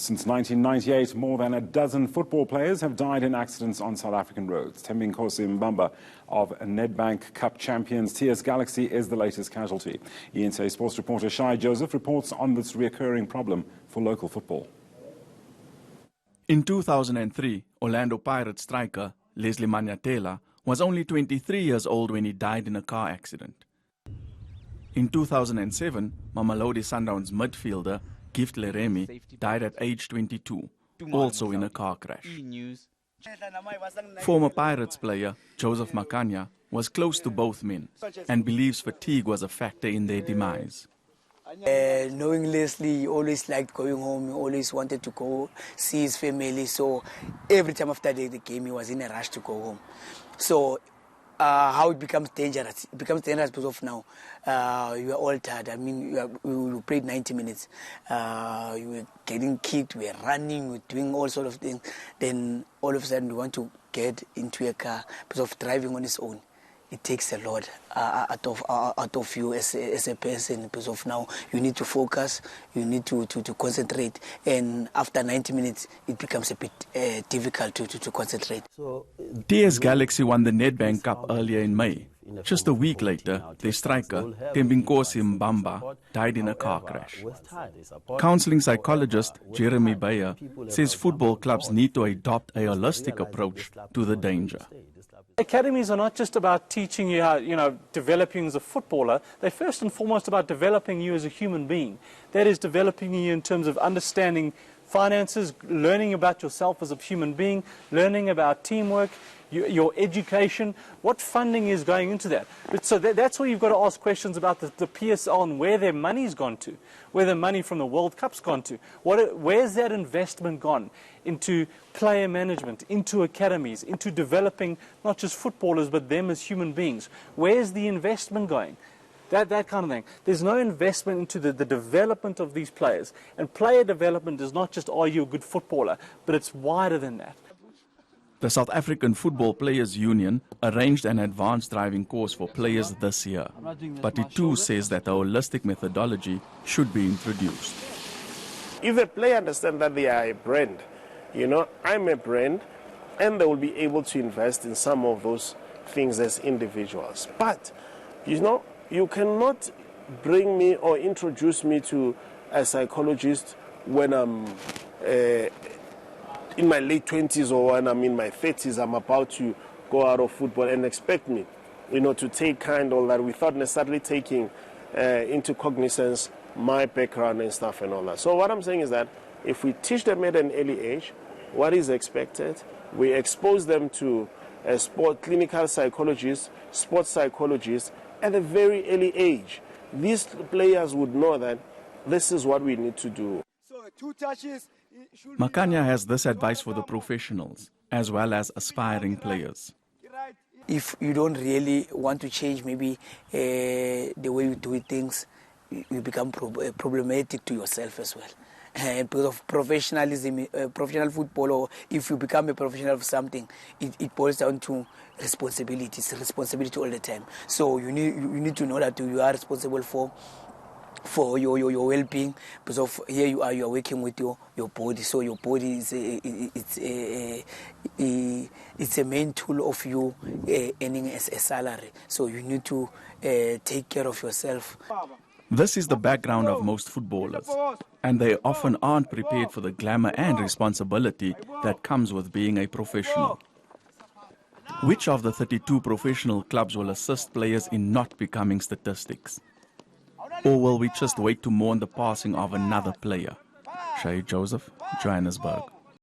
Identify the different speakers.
Speaker 1: Since 1998, more than a dozen football players have died in accidents on South African roads. Thembinkosi Mbamba of Nedbank Cup champions TS Galaxy is the latest casualty. eNCA sports reporter Shahied Joseph reports on this recurring problem for local football.
Speaker 2: In 2003, Orlando Pirates striker Leslie Manyatela was only 23 years old when he died in a car accident. In 2007, Mamelodi Sundowns midfielder Gift Leremi died at age 22, also in a car crash. Former Pirates player Joseph Makanya was close to both men and believes fatigue was a factor in their demise.
Speaker 3: Knowing Leslie, he always liked going home, he always wanted to go see his family, so every time after the game he was in a rush to go home. So how it becomes dangerous because of now. You are all tired. I mean, we played 90 minutes. You were getting kicked, we were running, we were doing all sorts of things. Then all of a sudden we want to get into a car because of driving on its own. It takes a lot out of you as a person, because of now you need to focus, you need to concentrate, and after 90 minutes it becomes a bit difficult to concentrate.
Speaker 2: TS Galaxy won the Nedbank Cup earlier in May. Just a week later, their striker, Thembinkosi Mbamba, died in a car crash. Counseling psychologist Jeremy Bayer says football clubs need to adopt a holistic approach to the danger.
Speaker 4: Academies are not just about teaching you how, developing as a footballer. They're first and foremost about developing you as a human being. That is, developing you in terms of understanding finances, learning about yourself as a human being, learning about teamwork, your education, what funding is going into that. So that's where you've got to ask questions about the PSL and where their money's gone to, where the money from the World Cup's gone to. Where's that investment gone into player management, into academies, into developing not just footballers but them as human beings? Where's the investment going? That kind of thing. There's no investment into the development of these players. And player development is not just, are you a good footballer, but it's wider than that.
Speaker 2: The South African Football Players Union arranged an advanced driving course for players this year, but it too says that a holistic methodology should be introduced.
Speaker 5: If a player understands that they are a brand, I'm a brand, and they will be able to invest in some of those things as individuals. But, you cannot bring me or introduce me to a psychologist when I'm in my late 20s or when I'm in my 30s, I'm about to go out of football and expect me, to take kind of that without necessarily taking into cognizance my background and stuff and all that. So what I'm saying is that if we teach them at an early age what is expected, we expose them to clinical psychologists, sports psychologists at a very early age, these players would know that this is what we need to do.
Speaker 2: Makanya has this advice for the professionals as well as aspiring players.
Speaker 3: If you don't really want to change maybe the way you do things, you become problematic to yourself as well. Because of professionalism, professional football, or if you become a professional of something, it boils down to responsibility. It's responsibility all the time. So you need to know that you are responsible for your well-being, because of here you are working with your body. So your body is it's a main tool of you earning a salary. So you need to take care of yourself.
Speaker 2: This is the background of most footballers, and they often aren't prepared for the glamour and responsibility that comes with being a professional. Which of the 32 professional clubs will assist players in not becoming statistics? Or will we just wait to mourn the passing of another player? Shahied Joseph, Johannesburg.